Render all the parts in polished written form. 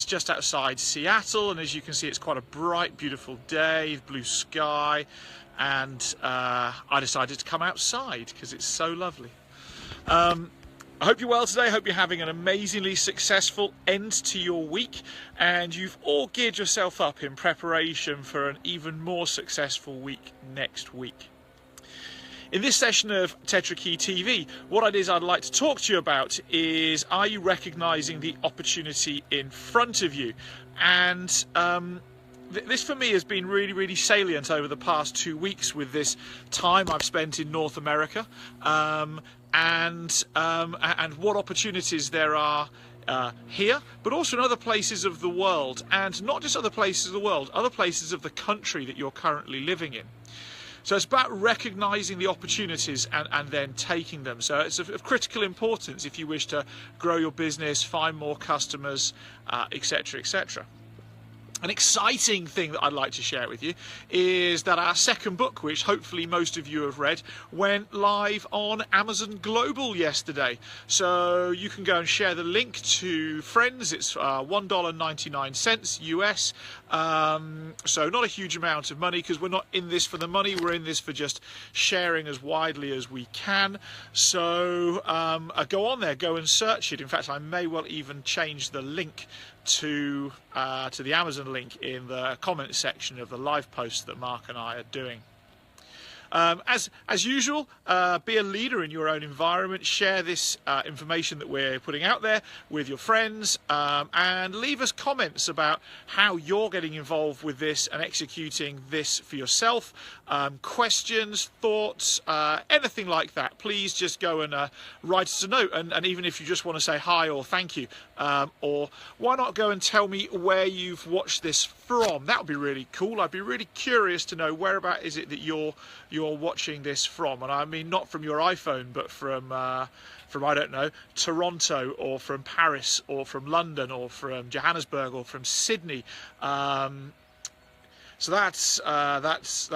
just outside Seattle, and as you can see, it's quite a bright, beautiful day, blue sky, and I decided to come outside because it's so lovely. I hope you're well today. I hope you're having an amazingly successful end to your week, and you've all geared yourself up in preparation for an even more successful week next week. In this session of Tetrakey TV, what I'd like to talk to you about is, are you recognizing the opportunity in front of you? And this for me has been really salient over the past 2 weeks with this time I've spent in North America, and what opportunities there are here, but also in other places of the world, and not just other places of the world, other places of the country that you're currently living in. So it's about recognizing the opportunities and then taking them. So it's of critical importance if you wish to grow your business, find more customers, etc., etc. An exciting thing that I'd like to share with you is that our second book, which hopefully most of you have read, went live on Amazon Global yesterday. So you can go and share the link to friends. It's $1.99 US. So not a huge amount of money, because we're not in this for the money. We're in this for just sharing as widely as we can. So go on there, go and search it. In fact, I may well even change the link to the Amazon link in the comments section of the live post that Mark and I are doing. As usual, be a leader in your own environment. Share this information that we're putting out there with your friends, and leave us comments about how you're getting involved with this and executing this for yourself. Questions, thoughts, anything like that. Please just go and write us a note, and even if you just want to say hi or thank you, or why not go and tell me where you've watched this from. That would be really cool. I'd be really curious to know whereabout is it that you're watching this from, and I mean not from your iPhone, but from I don't know, Toronto, or from Paris, or from London, or from Johannesburg, or from Sydney. So that's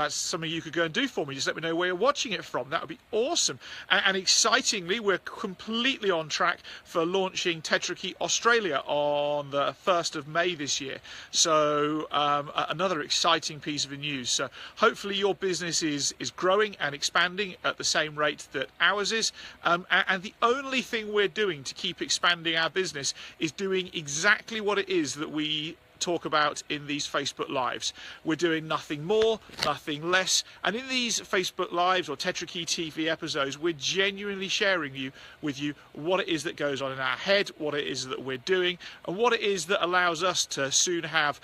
something you could go and do for me. Just let me know where you're watching it from. That would be awesome. And excitingly, we're completely on track for launching Tetrakey Australia on the 1st of May this year. So another exciting piece of news. So hopefully your business is growing and expanding at the same rate that ours is. And the only thing we're doing to keep expanding our business is doing exactly what it is that we talk about in these Facebook Lives. We're doing nothing more, nothing less, and in these Facebook Lives or Tetrakey TV episodes, we're genuinely sharing with you what it is that goes on in our head, what it is that we're doing, and what it is that allows us to soon have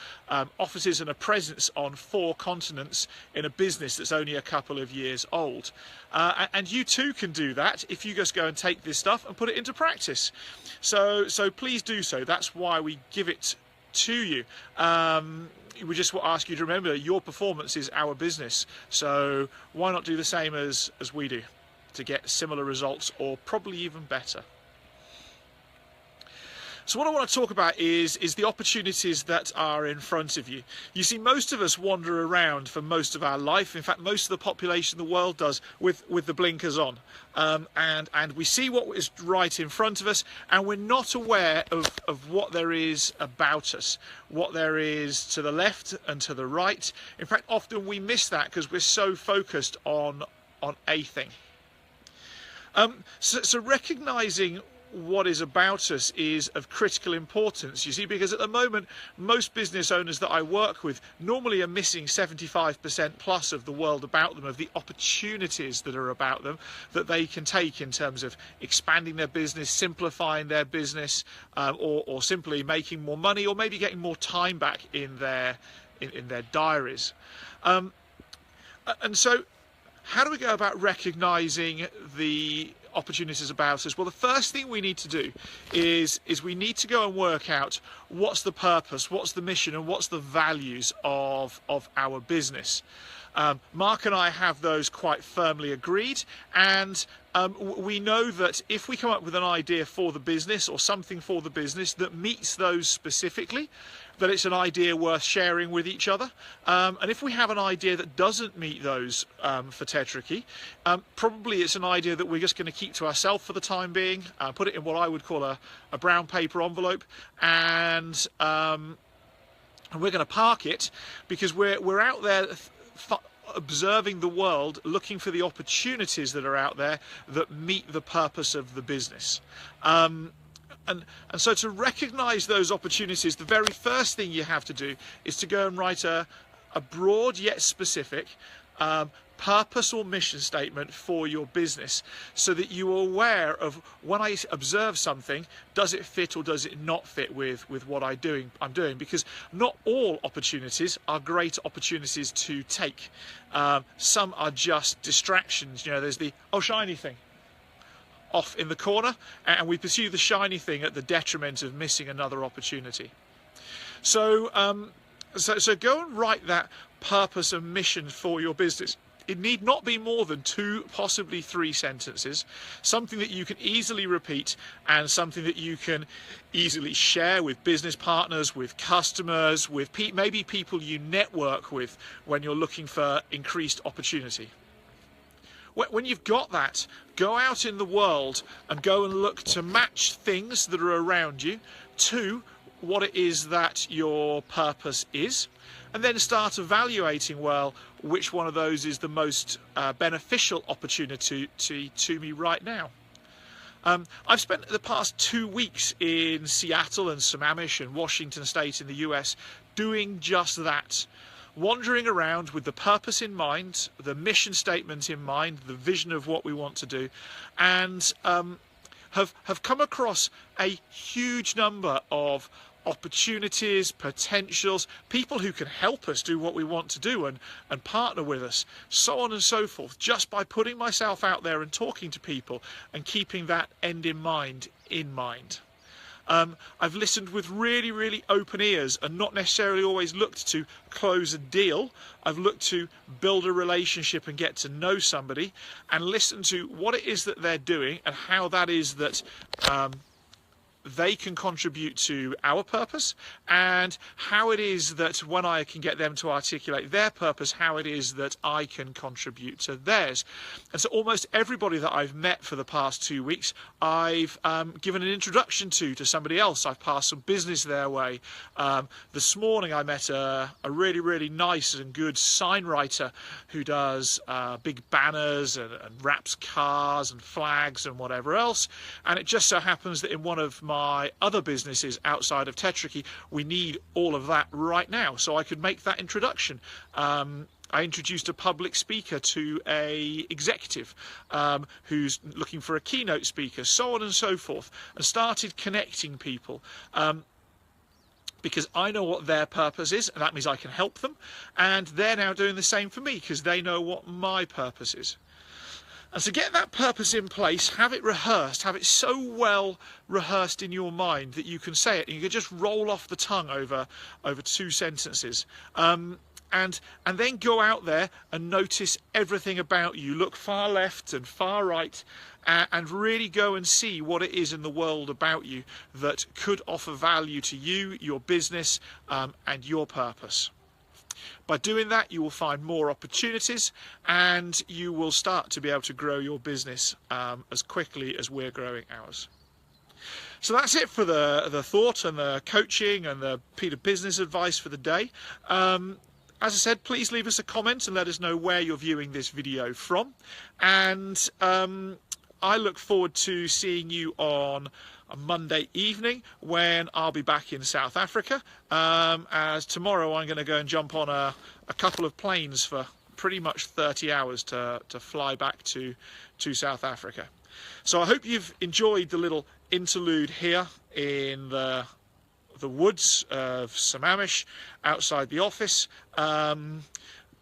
offices and a presence on 4 continents in a business that's only a couple of years old. And you too can do that if you just go and take this stuff and put it into practice. So please do so. That's why we give it to you. We just ask you to remember your performance is our business, so why not do the same as we do to get similar results, or probably even better. So what I want to talk about is the opportunities that are in front of you. You see, most of us wander around for most of our life. In fact, most of the population of the world does with the blinkers on. And we see what is right in front of us, and we're not aware of what there is about us, what there is to the left and to the right. In fact, often we miss that because we're so focused on a thing. So recognizing what is about us is of critical importance, you see, because at the moment most business owners that I work with normally are missing 75% plus of the world about them, of the opportunities that are about them that they can take in terms of expanding their business, simplifying their business, or simply making more money, or maybe getting more time back in their diaries. And so how do we go about recognizing the opportunities about us? Well, the first thing we need to do is we need to go and work out what's the purpose, what's the mission, and what's the values of our business. Mark and I have those quite firmly agreed, and we know that if we come up with an idea for the business or something for the business that meets those specifically, that it's an idea worth sharing with each other. And if we have an idea that doesn't meet those for Tetrakey, probably it's an idea that we're just going to keep to ourselves for the time being, put it in what I would call a brown paper envelope, and we're going to park it because we're out there observing the world, looking for the opportunities that are out there that meet the purpose of the business. And so to recognise those opportunities, the very first thing you have to do is to go and write a broad yet specific purpose or mission statement for your business, so that you are aware of, when I observe something, does it fit or does it not fit with what I'm doing? Because not all opportunities are great opportunities to take. Some are just distractions. You know, there's the shiny thing off in the corner, and we pursue the shiny thing at the detriment of missing another opportunity. So so go and write that purpose and mission for your business. It need not be more than 2, possibly 3 sentences, something that you can easily repeat and something that you can easily share with business partners, with customers, with maybe people you network with when you're looking for increased opportunity. When you've got that, go out in the world and go and look to match things that are around you to what it is that your purpose is, and then start evaluating, well, which one of those is the most beneficial opportunity to me right now. I've spent the past 2 weeks in Seattle and Sammamish and Washington State in the US doing just that. Wandering around with the purpose in mind, the mission statement in mind, the vision of what we want to do, and have come across a huge number of opportunities, potentials, people who can help us do what we want to do and partner with us, so on and so forth, just by putting myself out there and talking to people and keeping that end in mind. I've listened with really, really open ears and not necessarily always looked to close a deal. I've looked to build a relationship and get to know somebody and listen to what it is that they're doing and how that is that they can contribute to our purpose, and how it is that when I can get them to articulate their purpose, how it is that I can contribute to theirs. And so almost everybody that I've met for the past 2 weeks, I've given an introduction to somebody else. I've passed some business their way. This morning I met a really, really nice and good sign writer who does big banners and wraps cars and flags and whatever else. And it just so happens that in one of my other businesses outside of Tetrakey, we need all of that right now, so I could make that introduction. I introduced a public speaker to a executive who's looking for a keynote speaker, so on and so forth, and started connecting people. Because I know what their purpose is, and that means I can help them, and they're now doing the same for me because they know what my purpose is. And so get that purpose in place, have it rehearsed, have it so well rehearsed in your mind that you can say it, and you can just roll off the tongue over 2 sentences. And then go out there and notice everything about you. Look far left and far right, and really go and see what it is in the world about you that could offer value to you, your business, and your purpose. By doing that, you will find more opportunities, and you will start to be able to grow your business as quickly as we're growing ours. So that's it for the thought and the coaching and the Peter business advice for the day. As I said, please leave us a comment and let us know where you're viewing this video from. And I look forward to seeing you on a Monday evening when I'll be back in South Africa. As tomorrow I'm going to go and jump on a couple of planes for pretty much 30 hours to fly back to South Africa. So I hope you've enjoyed the little interlude here in the woods of Sammamish outside the office, on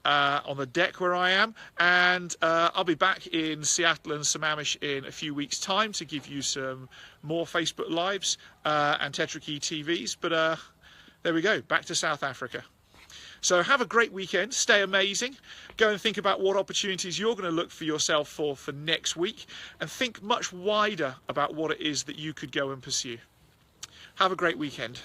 the deck where I am, and I'll be back in Seattle and Sammamish in a few weeks' time to give you some more Facebook Lives and Tetrakey TVs, but there we go, back to South Africa. So have a great weekend, stay amazing, go and think about what opportunities you're going to look for yourself for next week, and think much wider about what it is that you could go and pursue. Have a great weekend.